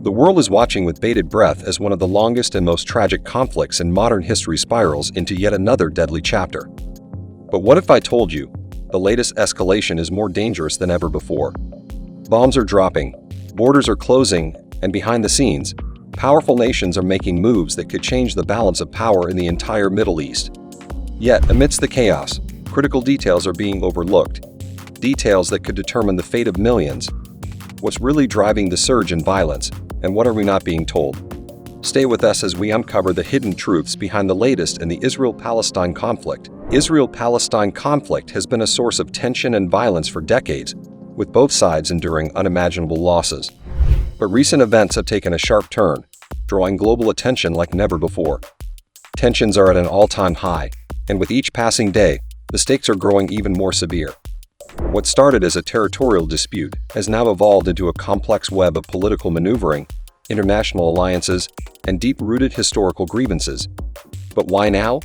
The world is watching with bated breath as one of the longest and most tragic conflicts in modern history spirals into yet another deadly chapter. But what if I told you the latest escalation is more dangerous than ever before? Bombs are dropping, borders are closing, and behind the scenes, powerful nations are making moves that could change the balance of power in the entire Middle East. Yet, amidst the chaos, critical details are being overlooked, details that could determine the fate of millions. What's really driving the surge in violence, and what are we not being told? Stay with us as we uncover the hidden truths behind the latest in the Israel-Palestine conflict. Israel-Palestine conflict has been a source of tension and violence for decades, with both sides enduring unimaginable losses. But recent events have taken a sharp turn, drawing global attention like never before. Tensions are at an all-time high, and with each passing day, the stakes are growing even more severe. What started as a territorial dispute has now evolved into a complex web of political maneuvering, international alliances, and deep-rooted historical grievances. But why now?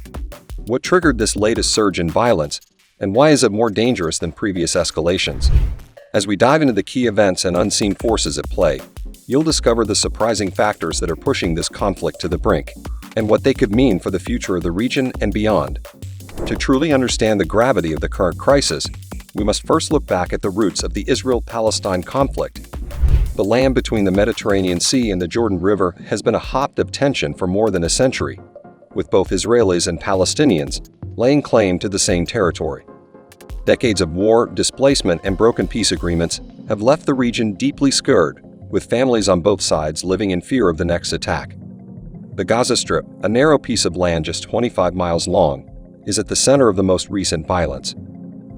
What triggered this latest surge in violence, and why is it more dangerous than previous escalations? As we dive into the key events and unseen forces at play, you'll discover the surprising factors that are pushing this conflict to the brink, and what they could mean for the future of the region and beyond. To truly understand the gravity of the current crisis, we must first look back at the roots of the Israel-Palestine conflict. The land between the Mediterranean Sea and the Jordan River has been a hotbed of tension for more than a century, with both Israelis and Palestinians laying claim to the same territory. Decades of war, displacement, and broken peace agreements have left the region deeply scarred, with families on both sides living in fear of the next attack. The Gaza Strip, a narrow piece of land just 25 miles long, is at the center of the most recent violence.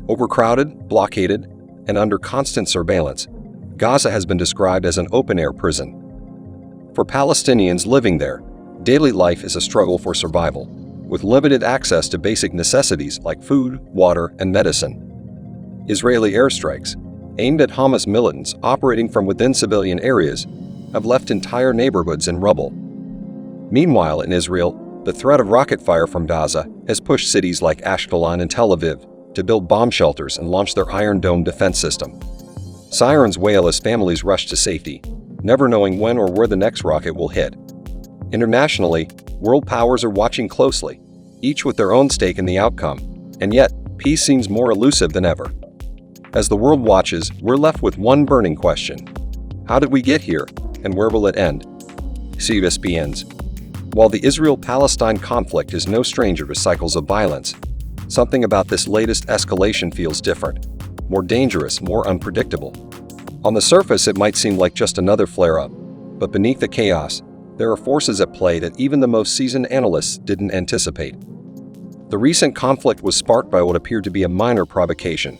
Overcrowded, blockaded, and under constant surveillance, Gaza has been described as an open-air prison. For Palestinians living there, daily life is a struggle for survival, with limited access to basic necessities like food, water, and medicine. Israeli airstrikes, aimed at Hamas militants operating from within civilian areas, have left entire neighborhoods in rubble. Meanwhile, in Israel, the threat of rocket fire from Gaza has pushed cities like Ashkelon and Tel Aviv to build bomb shelters and launch their Iron Dome defense system. Sirens wail as families rush to safety, never knowing when or where the next rocket will hit. Internationally, world powers are watching closely, each with their own stake in the outcome, and yet, peace seems more elusive than ever. As the world watches, we're left with one burning question. How did we get here, and where will it end? CBS. While the Israel-Palestine conflict is no stranger to cycles of violence, something about this latest escalation feels different, more dangerous, more unpredictable. On the surface, it might seem like just another flare-up, but beneath the chaos, there are forces at play that even the most seasoned analysts didn't anticipate. The recent conflict was sparked by what appeared to be a minor provocation,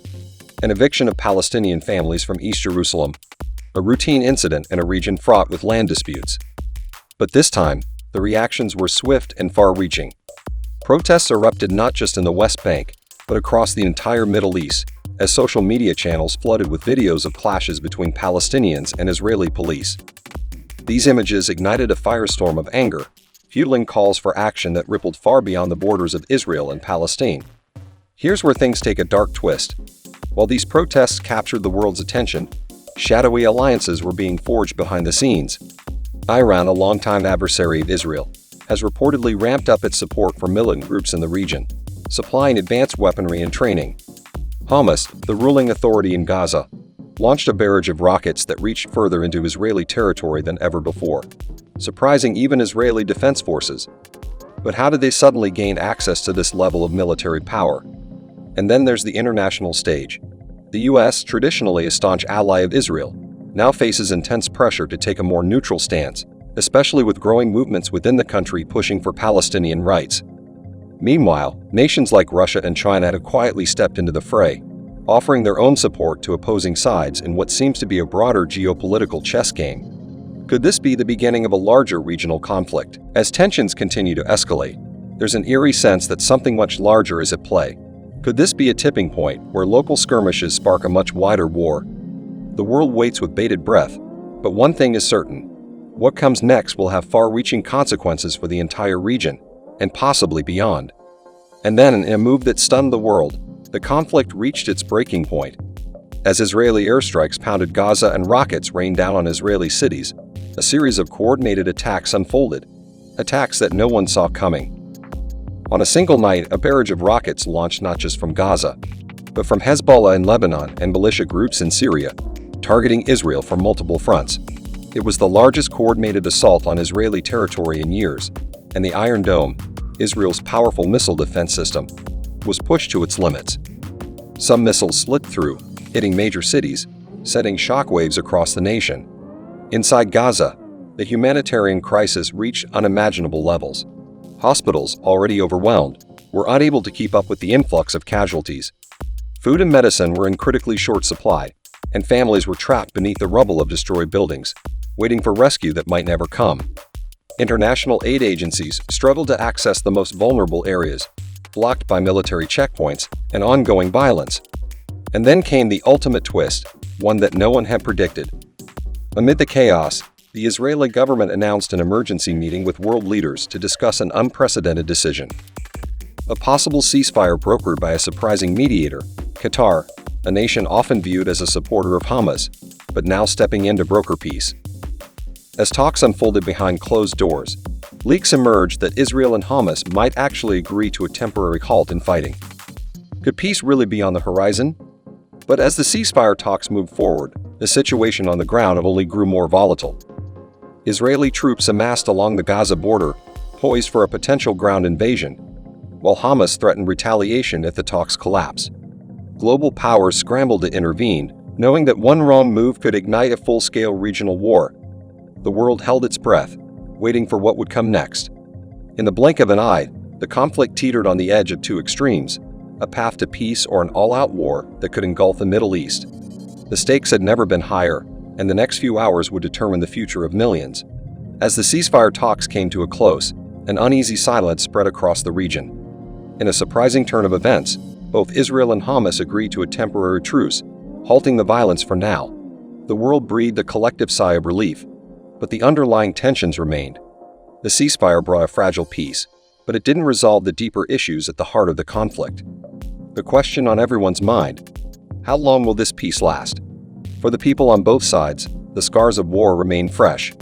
an eviction of Palestinian families from East Jerusalem, a routine incident in a region fraught with land disputes. But this time, the reactions were swift and far-reaching. Protests erupted not just in the West Bank, but across the entire Middle East, as social media channels flooded with videos of clashes between Palestinians and Israeli police. These images ignited a firestorm of anger, fueling calls for action that rippled far beyond the borders of Israel and Palestine. Here's where things take a dark twist. While these protests captured the world's attention, shadowy alliances were being forged behind the scenes. Iran, a longtime adversary of Israel, has reportedly ramped up its support for militant groups in the region, supplying advanced weaponry and training. Hamas, the ruling authority in Gaza, launched a barrage of rockets that reached further into Israeli territory than ever before, surprising even Israeli defense forces. But how did they suddenly gain access to this level of military power? And then there's the international stage. The U.S., traditionally a staunch ally of Israel, now faces intense pressure to take a more neutral stance, especially with growing movements within the country pushing for Palestinian rights. Meanwhile, nations like Russia and China have quietly stepped into the fray, offering their own support to opposing sides in what seems to be a broader geopolitical chess game. Could this be the beginning of a larger regional conflict? As tensions continue to escalate, there's an eerie sense that something much larger is at play. Could this be a tipping point where local skirmishes spark a much wider war? The world waits with bated breath, but one thing is certain. What comes next will have far-reaching consequences for the entire region, and possibly beyond. And then, in a move that stunned the world, the conflict reached its breaking point. As Israeli airstrikes pounded Gaza and rockets rained down on Israeli cities, a series of coordinated attacks unfolded, attacks that no one saw coming. On a single night, a barrage of rockets launched not just from Gaza, but from Hezbollah in Lebanon and militia groups in Syria, targeting Israel from multiple fronts. It was the largest coordinated assault on Israeli territory in years, and the Iron Dome, Israel's powerful missile defense system, was pushed to its limits. Some missiles slipped through, hitting major cities, setting shockwaves across the nation. Inside Gaza, the humanitarian crisis reached unimaginable levels. Hospitals, already overwhelmed, were unable to keep up with the influx of casualties. Food and medicine were in critically short supply, and families were trapped beneath the rubble of destroyed buildings, waiting for rescue that might never come. International aid agencies struggled to access the most vulnerable areas, blocked by military checkpoints and ongoing violence. And then came the ultimate twist, one that no one had predicted. Amid the chaos, the Israeli government announced an emergency meeting with world leaders to discuss an unprecedented decision. A possible ceasefire brokered by a surprising mediator, Qatar, a nation often viewed as a supporter of Hamas, but now stepping in to broker peace. As talks unfolded behind closed doors, leaks emerged that Israel and Hamas might actually agree to a temporary halt in fighting. Could peace really be on the horizon? But as the ceasefire talks moved forward, the situation on the ground only grew more volatile. Israeli troops amassed along the Gaza border, poised for a potential ground invasion, while Hamas threatened retaliation if the talks collapse. Global powers scrambled to intervene, knowing that one wrong move could ignite a full-scale regional war. The world held its breath, waiting for what would come next. In the blink of an eye, the conflict teetered on the edge of two extremes, a path to peace or an all-out war that could engulf the Middle East. The stakes had never been higher, and the next few hours would determine the future of millions. As the ceasefire talks came to a close, an uneasy silence spread across the region. In a surprising turn of events, both Israel and Hamas agreed to a temporary truce, halting the violence for now. The world breathed a collective sigh of relief, but the underlying tensions remained. The ceasefire brought a fragile peace, but it didn't resolve the deeper issues at the heart of the conflict. The question on everyone's mind: how long will this peace last? For the people on both sides, the scars of war remain fresh.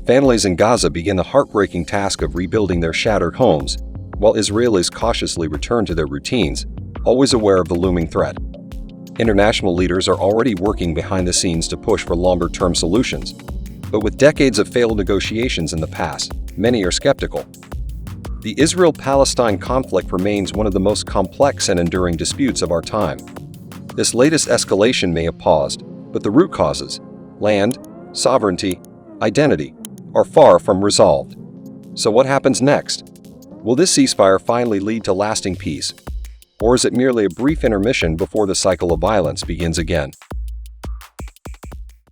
Families in Gaza begin the heartbreaking task of rebuilding their shattered homes, while Israelis cautiously return to their routines, always aware of the looming threat. International leaders are already working behind the scenes to push for longer-term solutions. But with decades of failed negotiations in the past, many are skeptical. The Israel-Palestine conflict remains one of the most complex and enduring disputes of our time. This latest escalation may have paused, but the root causes, land, sovereignty, identity, are far from resolved. So what happens next? Will this ceasefire finally lead to lasting peace? Or is it merely a brief intermission before the cycle of violence begins again?